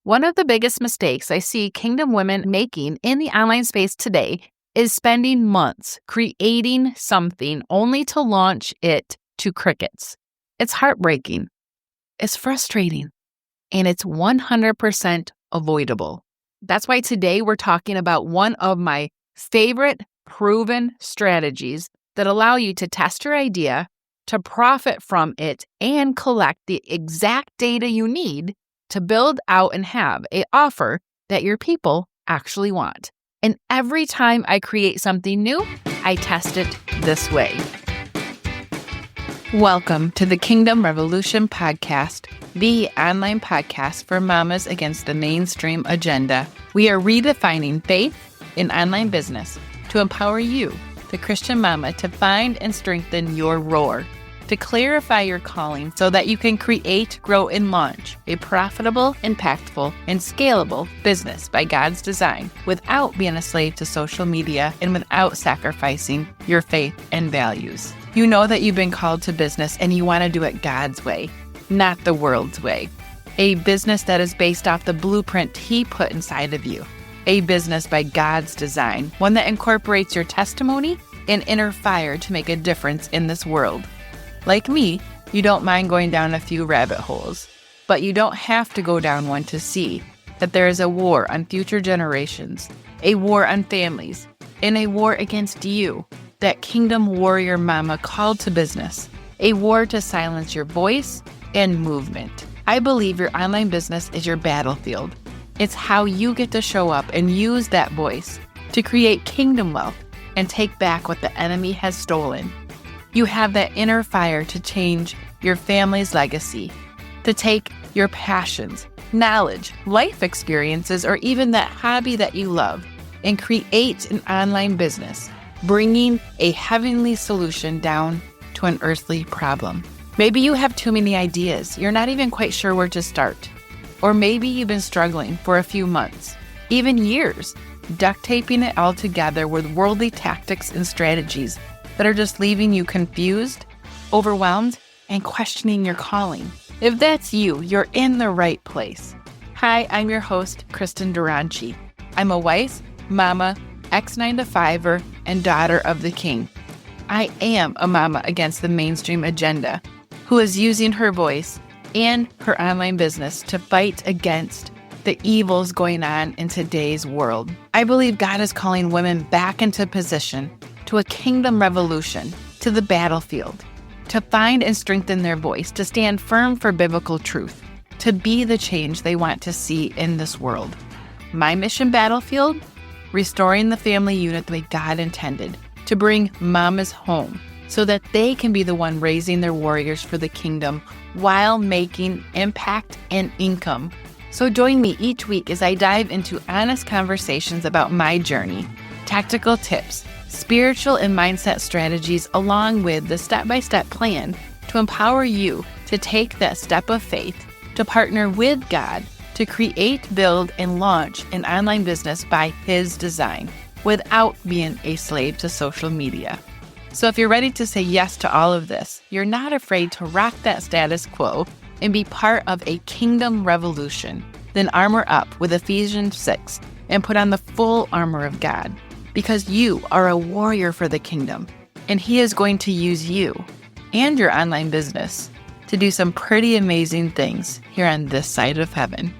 One of the biggest mistakes I see kingdom women making in the online space today is spending months creating something only to launch it to crickets. It's heartbreaking, it's frustrating, and it's 100% avoidable. That's why today we're talking about one of my favorite proven strategies that allow you to test your idea, to profit from it, and collect the exact data you need to build out and have an offer that your people actually want. And every time I create something new, I test it this way. Welcome to the Kingdom Revolution Podcast, the online podcast for mamas against the mainstream agenda. We are redefining faith in online business to empower you, the Christian mama, to find and strengthen your roar, to clarify your calling so that you can create, grow, and launch a profitable, impactful, and scalable business by God's design without being a slave to social media and without sacrificing your faith and values. You know that you've been called to business and you want to do it God's way, not the world's way. A business that is based off the blueprint He put inside of you. A business by God's design, one that incorporates your testimony and inner fire to make a difference in this world. Like me, you don't mind going down a few rabbit holes, but you don't have to go down one to see that there is a war on future generations, a war on families, and a war against you, that kingdom warrior mama called to business, a war to silence your voice and movement. I believe your online business is your battlefield. It's how you get to show up and use that voice to create kingdom wealth and take back what the enemy has stolen. You have that inner fire to change your family's legacy, to take your passions, knowledge, life experiences, or even that hobby that you love and create an online business, bringing a heavenly solution down to an earthly problem. Maybe you have too many ideas. You're not even quite sure where to start. Or maybe you've been struggling for a few months, even years, duct taping it all together with worldly tactics and strategies that are just leaving you confused, overwhelmed, and questioning your calling. If that's you, you're in the right place. Hi, I'm your host, Kristin Dronchi. I'm a wife, mama, ex-9-to-5er, and daughter of the King. I am a mama against the mainstream agenda who is using her voice and her online business to fight against the evils going on in today's world. I believe God is calling women back into position to a kingdom revolution, to the battlefield, to find and strengthen their voice, to stand firm for biblical truth, to be the change they want to see in this world. My mission battlefield? Restoring the family unit the way God intended, to bring mamas home so that they can be the one raising their warriors for the kingdom while making impact and income. So join me each week as I dive into honest conversations about my journey, tactical tips, spiritual and mindset strategies, along with the step-by-step plan to empower you to take that step of faith, to partner with God, to create, build, and launch an online business by His design without being a slave to social media. So if you're ready to say yes to all of this, you're not afraid to rock that status quo and be part of a kingdom revolution, then armor up with Ephesians 6 and put on the full armor of God. Because you are a warrior for the kingdom, and He is going to use you and your online business to do some pretty amazing things here on this side of heaven.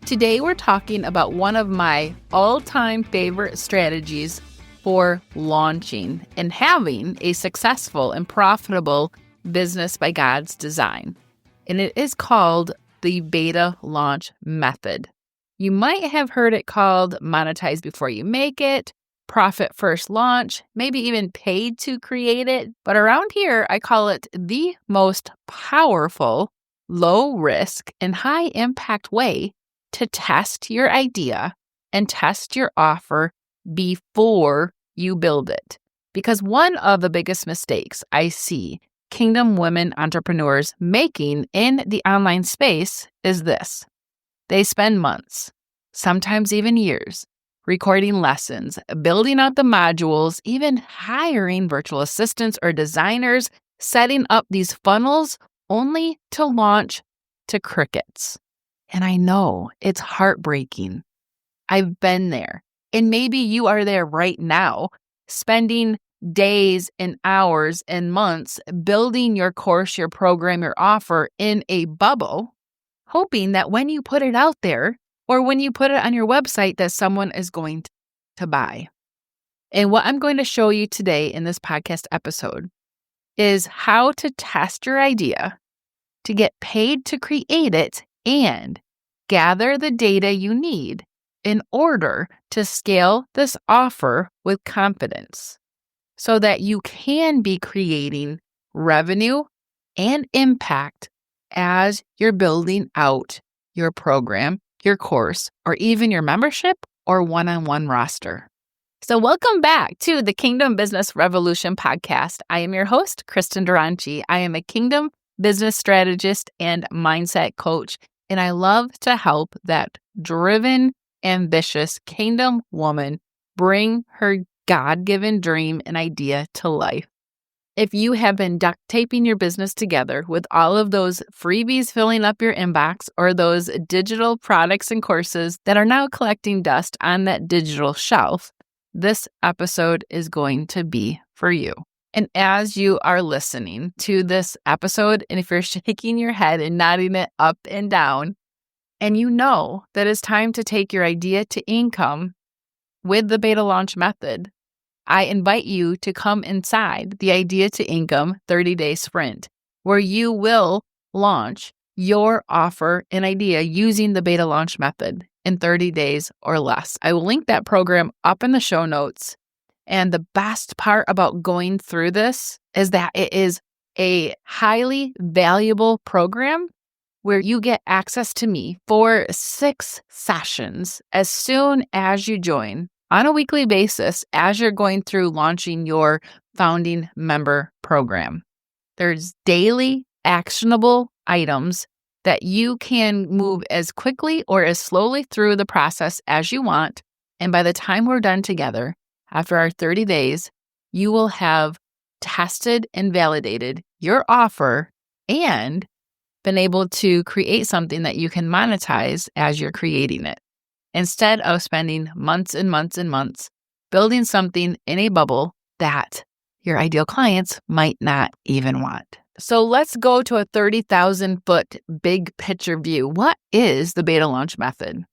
Today, we're talking about one of my all-time favorite strategies for launching and having a successful and profitable business by God's design. And it is called the beta launch method. You might have heard it called monetize before you make it, profit first launch, maybe even paid to create it. But around here, I call it the most powerful, low risk, and high impact way to test your idea and test your offer before you build it. Because one of the biggest mistakes I see kingdom women entrepreneurs making in the online space is this. They spend months, sometimes even years, recording lessons, building out the modules, even hiring virtual assistants or designers, setting up these funnels only to launch to crickets. And I know it's heartbreaking. I've been there. And maybe you are there right now, spending days and hours and months building your course, your program, your offer in a bubble, hoping that when you put it out there or when you put it on your website that someone is going to buy. And what I'm going to show you today in this podcast episode is how to test your idea, to get paid to create it, and gather the data you need in order to scale this offer with confidence so that you can be creating revenue and impact as you're building out your program, your course, or even your membership or one-on-one roster. So welcome back to the Kingdom Business Revolution podcast. I am your host, Kristin Dronchi. I am a Kingdom business strategist and mindset coach, and I love to help that driven, ambitious Kingdom woman bring her God-given dream and idea to life. If you have been duct taping your business together with all of those freebies filling up your inbox or those digital products and courses that are now collecting dust on that digital shelf, this episode is going to be for you. And as you are listening to this episode, and if you're shaking your head and nodding it up and down, and you know that it's time to take your idea to income with the beta launch method, I invite you to come inside the Idea to Income 30-day sprint, where you will launch your offer and idea using the beta launch method in 30 days or less. I will link that program up in the show notes. And the best part about going through this is that it is a highly valuable program where you get access to me for 6 sessions as soon as you join on a weekly basis as you're going through launching your founding member program. There's daily actionable items that you can move as quickly or as slowly through the process as you want. And by the time we're done together, after our 30 days, you will have tested and validated your offer and been able to create something that you can monetize as you're creating it, instead of spending months and months and months building something in a bubble that your ideal clients might not even want. So let's go to a 30,000-foot big picture view. What is the beta launch method?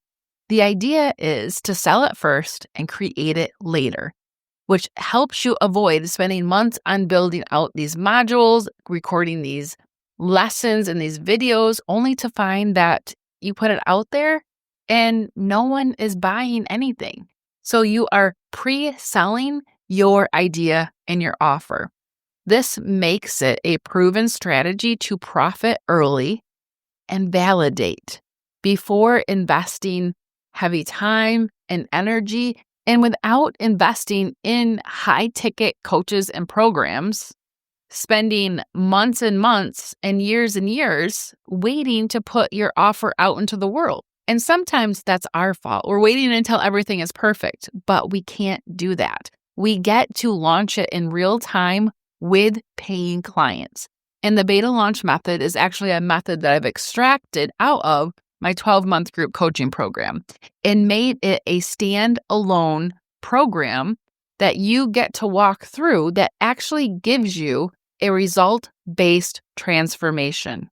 The idea is to sell it first and create it later, which helps you avoid spending months on building out these modules, recording these lessons and these videos, only to find that you put it out there and no one is buying anything. So you are pre-selling your idea and your offer. This makes it a proven strategy to profit early and validate before investing heavy time and energy, and without investing in high-ticket coaches and programs, spending months and months and years waiting to put your offer out into the world. And sometimes that's our fault. We're waiting until everything is perfect, but we can't do that. We get to launch it in real time with paying clients. And the beta launch method is actually a method that I've extracted out of my 12-month group coaching program and made it a standalone program that you get to walk through that actually gives you a result-based transformation.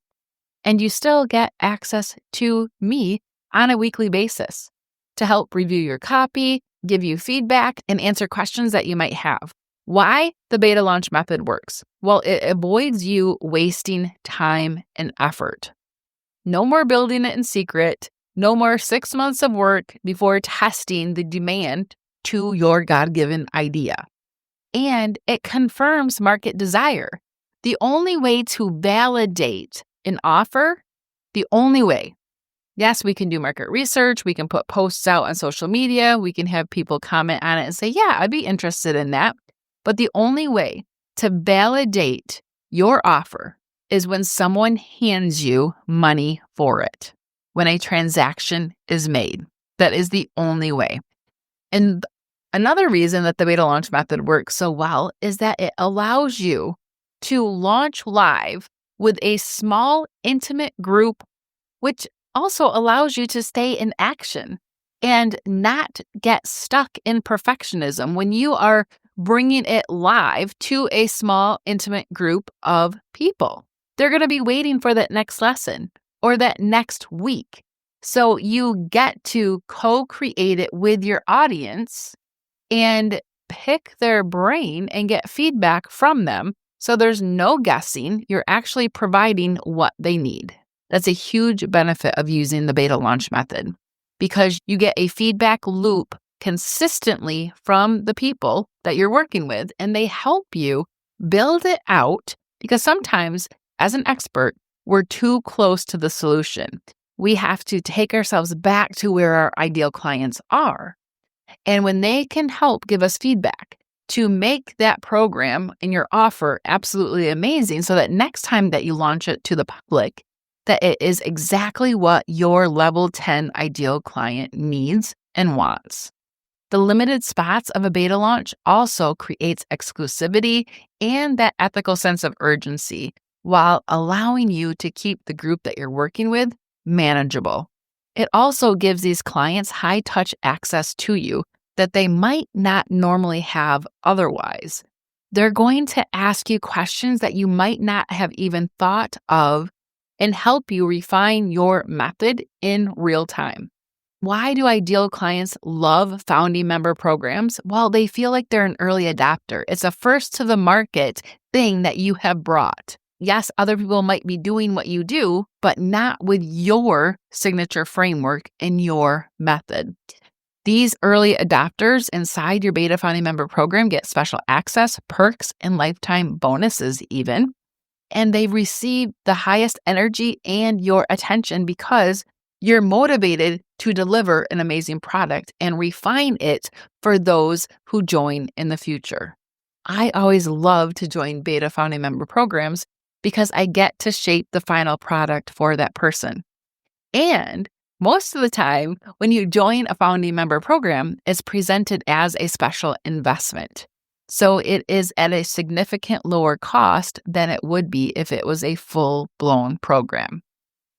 And you still get access to me on a weekly basis to help review your copy, give you feedback, and answer questions that you might have. Why the beta launch method works? Well, it avoids you wasting time and effort. No more building it in secret. No more 6 months of work before testing the demand to your God-given idea. And it confirms market desire. The only way to validate an offer, yes, we can do market research. We can put posts out on social media. We can have people comment on it and say, yeah, I'd be interested in that. But the only way to validate your offer is when someone hands you money for it, when a transaction is made. That is the only way. And another reason that the beta launch method works so well is that it allows you to launch live with a small, intimate group, which also allows you to stay in action and not get stuck in perfectionism when you are bringing it live to a small, intimate group of people. They're going to be waiting for that next lesson or that next week. So you get to co-create it with your audience and pick their brain and get feedback from them. So there's no guessing. You're actually providing what they need. That's a huge benefit of using the beta launch method because you get a feedback loop consistently from the people that you're working with, and they help you build it out because sometimes as an expert, we're too close to the solution. We have to take ourselves back to where our ideal clients are. And when they can help give us feedback to make that program and your offer absolutely amazing so that next time that you launch it to the public, that it is exactly what your level 10 ideal client needs and wants. The limited spots of a beta launch also creates exclusivity and that ethical sense of urgency while allowing you to keep the group that you're working with manageable. It also gives these clients high-touch access to you that they might not normally have otherwise. They're going to ask you questions that you might not have even thought of and help you refine your method in real time. Why do ideal clients love founding member programs? Well, they feel like they're an early adopter. It's a first to the market thing that you have brought. Yes, other people might be doing what you do, but not with your signature framework and your method. These early adopters inside your beta founding member program get special access, perks, and lifetime bonuses even. And they receive the highest energy and your attention because you're motivated to deliver an amazing product and refine it for those who join in the future. I always love to join beta founding member programs because I get to shape the final product for that person. And most of the time, when you join a founding member program, it's presented as a special investment. So it is at a significant lower cost than it would be if it was a full-blown program.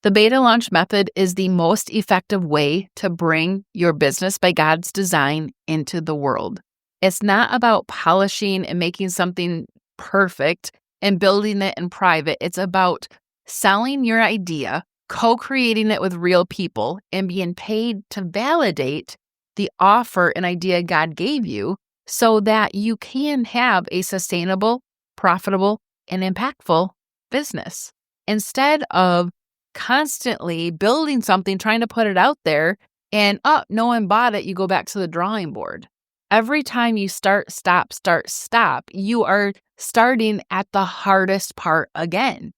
The beta launch method is the most effective way to bring your business by God's design into the world. It's not about polishing and making something perfect and building it in private. It's about selling your idea, co-creating it with real people, and being paid to validate the offer and idea God gave you so that you can have a sustainable, profitable, and impactful business. Instead of constantly building something, trying to put it out there, and no one bought it, you go back to the drawing board. Every time you start, stop, you are starting at the hardest part again.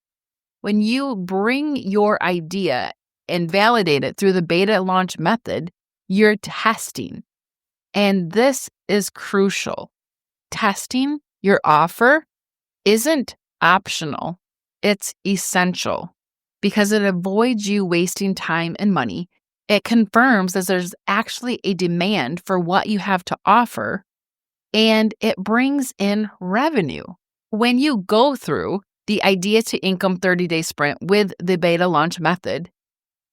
When you bring your idea and validate it through the beta launch method, you're testing. And this is crucial. Testing your offer isn't optional. It's essential because it avoids you wasting time and money. It confirms that there's actually a demand for what you have to offer, and it brings in revenue. When you go through the idea to income 30-day sprint with the beta launch method,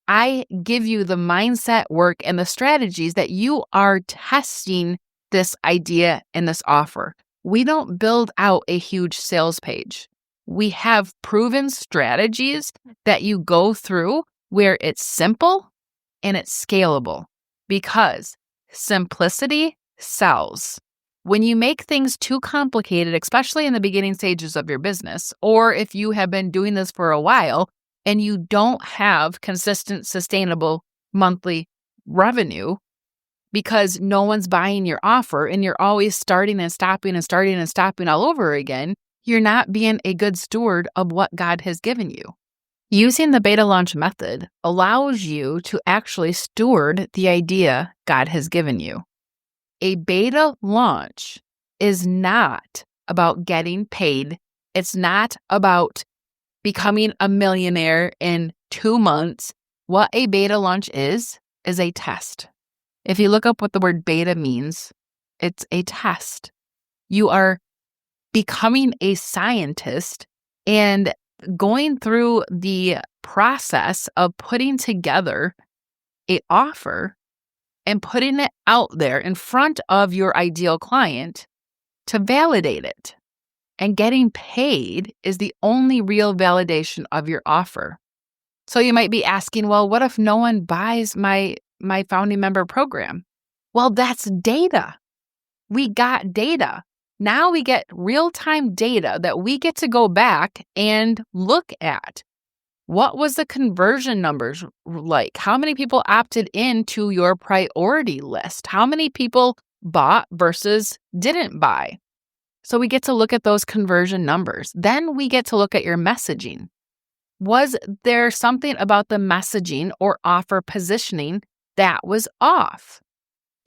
I give you the mindset work and the strategies that you are testing this idea and this offer. We don't build out a huge sales page. We have proven strategies that you go through where it's simple and it's scalable because simplicity sells. When you make things too complicated, especially in the beginning stages of your business, or if you have been doing this for a while and you don't have consistent, sustainable monthly revenue because no one's buying your offer and you're always starting and stopping and starting and stopping all over again, you're not being a good steward of what God has given you. Using the beta launch method allows you to actually steward the idea God has given you. A beta launch is not about getting paid. It's not about becoming a millionaire in 2 months. What a beta launch is a test. If you look up what the word beta means, it's a test. You are becoming a scientist and going through the process of putting together an offer and putting it out there in front of your ideal client to validate it. And getting paid is the only real validation of your offer. So you might be asking, well, what if no one buys my founding member program? Well, that's data. We got data. Now we get real-time data that we get to go back and look at. What was the conversion numbers like? How many people opted into your priority list? How many people bought versus didn't buy? So we get to look at those conversion numbers. Then we get to look at your messaging. Was there something about the messaging or offer positioning that was off?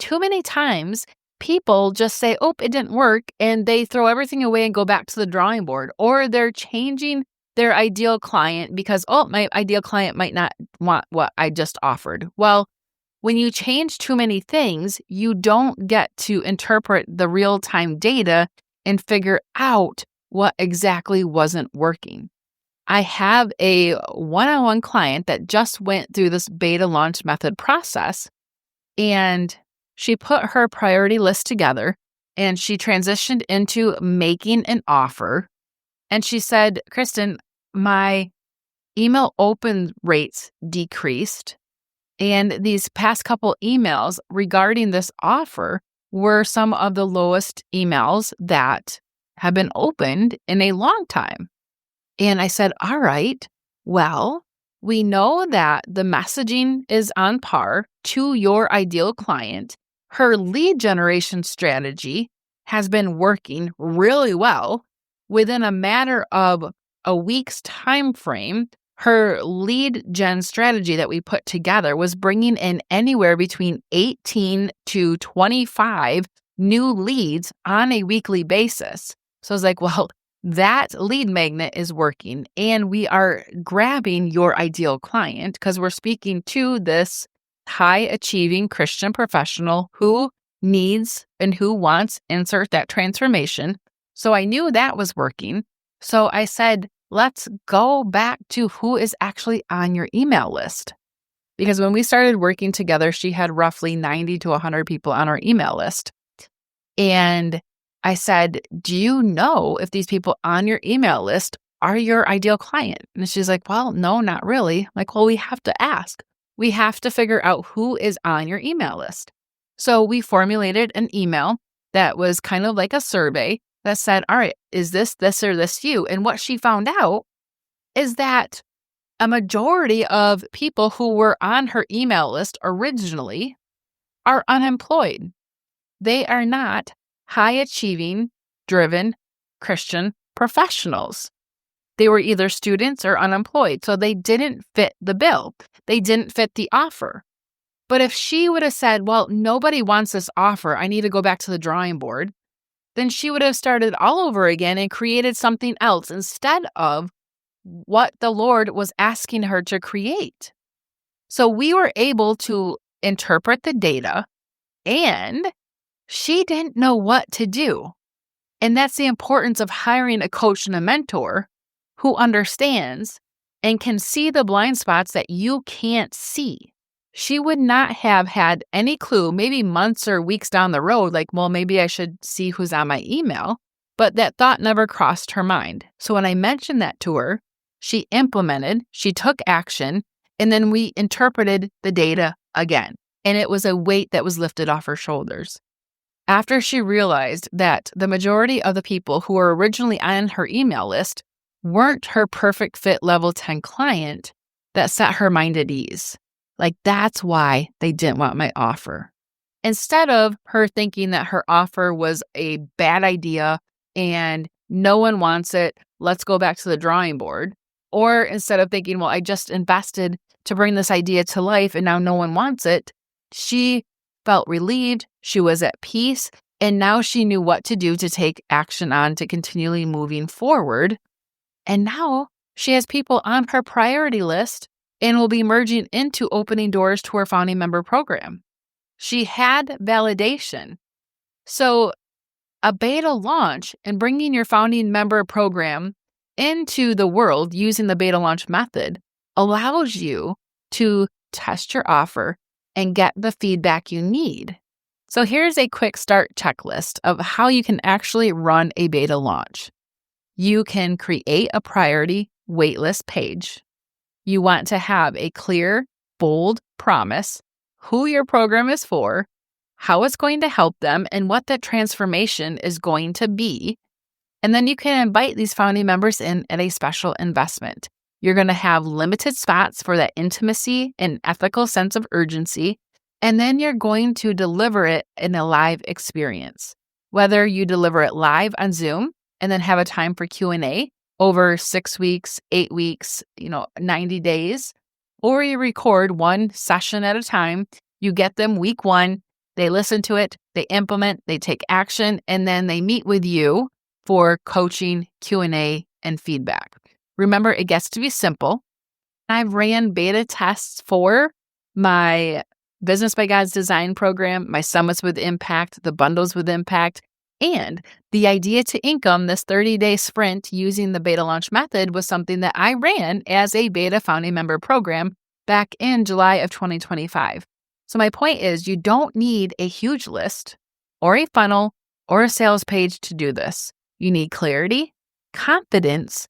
Too many times, people just say, oh, it didn't work, and they throw everything away and go back to the drawing board, or they're changing their ideal client because, oh, my ideal client might not want what I just offered. Well, when you change too many things, you don't get to interpret the real-time data and figure out what exactly wasn't working. I have a one-on-one client that just went through this beta launch method process, and she put her priority list together and she transitioned into making an offer. And she said, Kristin, my email open rates decreased. And these past couple emails regarding this offer were some of the lowest emails that have been opened in a long time. And I said, all right, well, we know that the messaging is on par to your ideal client. Her lead generation strategy has been working really well. Within a matter of a week's time frame, her lead gen strategy that we put together was bringing in anywhere between 18 to 25 new leads on a weekly basis. So I was like, well, that lead magnet is working, and we are grabbing your ideal client because we're speaking to this high-achieving Christian professional who needs and who wants insert that transformation. So I knew that was working. So I said, let's go back to who is actually on your email list. Because when we started working together, she had roughly 90 to 100 people on our email list. And I said, do you know if these people on your email list are your ideal client? And she's like, well, no, not really. I'm like, well, we have to ask. We have to figure out who is on your email list. So we formulated an email that was kind of like a survey that said, all right, is this, or this you? And what she found out is that a majority of people who were on her email list originally are unemployed. They are not high-achieving, driven Christian professionals. They were either students or unemployed, so they didn't fit the bill. They didn't fit the offer. But if she would have said, well, nobody wants this offer, I need to go back to the drawing board, then she would have started all over again and created something else instead of what the Lord was asking her to create. So we were able to interpret the data, and she didn't know what to do. And that's the importance of hiring a coach and a mentor who understands and can see the blind spots that you can't see. She would not have had any clue, maybe months or weeks down the road, like, well, maybe I should see who's on my email. But that thought never crossed her mind. So when I mentioned that to her, she implemented, she took action, and then we interpreted the data again. And it was a weight that was lifted off her shoulders. After she realized that the majority of the people who were originally on her email list weren't her perfect fit level 10 client, that set her mind at ease. Like, that's why they didn't want my offer. Instead of her thinking that her offer was a bad idea and no one wants it, let's go back to the drawing board. Or instead of thinking, well, I just invested to bring this idea to life and now no one wants it, she felt relieved, she was at peace, and now she knew what to do to take action on to continually moving forward. And now she has people on her priority list and will be merging into opening doors to her founding member program. She had validation. So a beta launch and bringing your founding member program into the world using the beta launch method allows you to test your offer and get the feedback you need. So here's a quick start checklist of how you can actually run a beta launch. You can create a priority waitlist page. You want to have a clear, bold promise, who your program is for, how it's going to help them, and what that transformation is going to be. And then you can invite these founding members in at a special investment. You're going to have limited spots for that intimacy and ethical sense of urgency. And then you're going to deliver it in a live experience. Whether you deliver it live on Zoom and then have a time for Q&A over 6 weeks, 8 weeks, 90 days, or you record one session at a time, you get them week 1, they listen to it, they implement, they take action, and then they meet with you for coaching, Q&A, and feedback. Remember, it gets to be simple. I've ran beta tests for my Business by God's Design program, my Summits with Impact, the Bundles with Impact, and the Idea to Income, this 30-day sprint using the beta launch method, was something that I ran as a beta founding member program back in July of 2025. So my point is, you don't need a huge list or a funnel or a sales page to do this. You need clarity, confidence,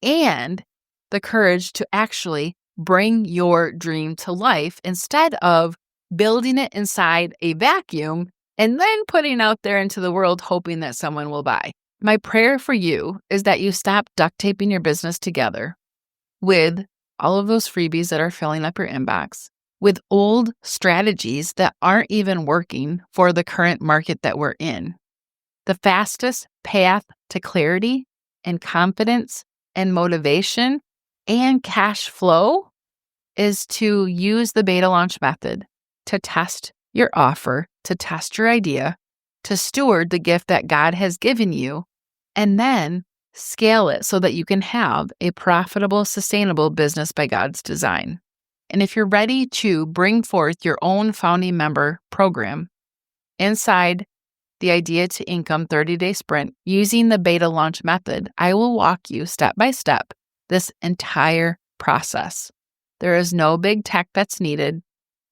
and the courage to actually bring your dream to life instead of building it inside a vacuum and then putting out there into the world hoping that someone will buy. My prayer for you is that you stop duct taping your business together with all of those freebies that are filling up your inbox, with old strategies that aren't even working for the current market that we're in. The fastest path to clarity and confidence and motivation and cash flow is to use the beta launch method to test your offer, to test your idea, to steward the gift that God has given you, and then scale it so that you can have a profitable, sustainable business by God's design. And if you're ready to bring forth your own founding member program inside the Idea to Income 30-day sprint using the beta launch method, I will walk you step by step this entire process. There is no big tech that's needed.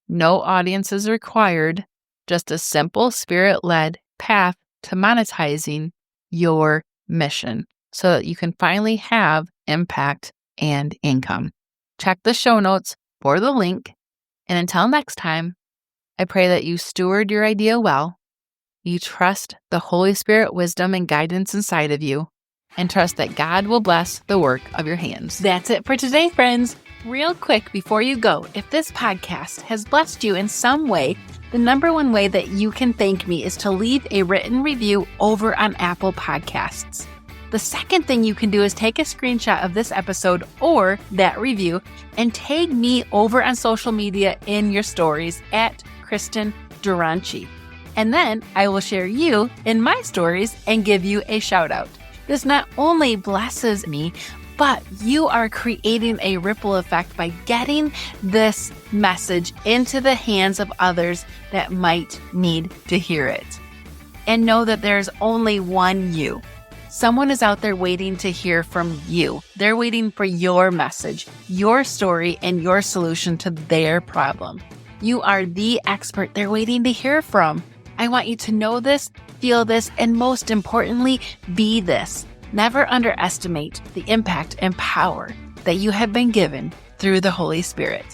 No audience is required, just a simple spirit-led path to monetizing your mission so that you can finally have impact and income. Check the show notes for the link. And until next time, I pray that you steward your idea well, you trust the Holy Spirit wisdom and guidance inside of you, and trust that God will bless the work of your hands. That's it for today, friends. Real quick before you go, if this podcast has blessed you in some way, the number one way that you can thank me is to leave a written review over on Apple Podcasts. The second thing you can do is take a screenshot of this episode or that review and tag me over on social media in your stories at Kristin Dronchi. And then I will share you in my stories and give you a shout out. This not only blesses me, but you are creating a ripple effect by getting this message into the hands of others that might need to hear it. And know that there's only one you. Someone is out there waiting to hear from you. They're waiting for your message, your story, and your solution to their problem. You are the expert they're waiting to hear from. I want you to know this, feel this, and most importantly, be this. Never underestimate the impact and power that you have been given through the Holy Spirit.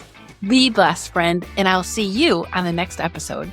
Be blessed, friend, and I'll see you on the next episode.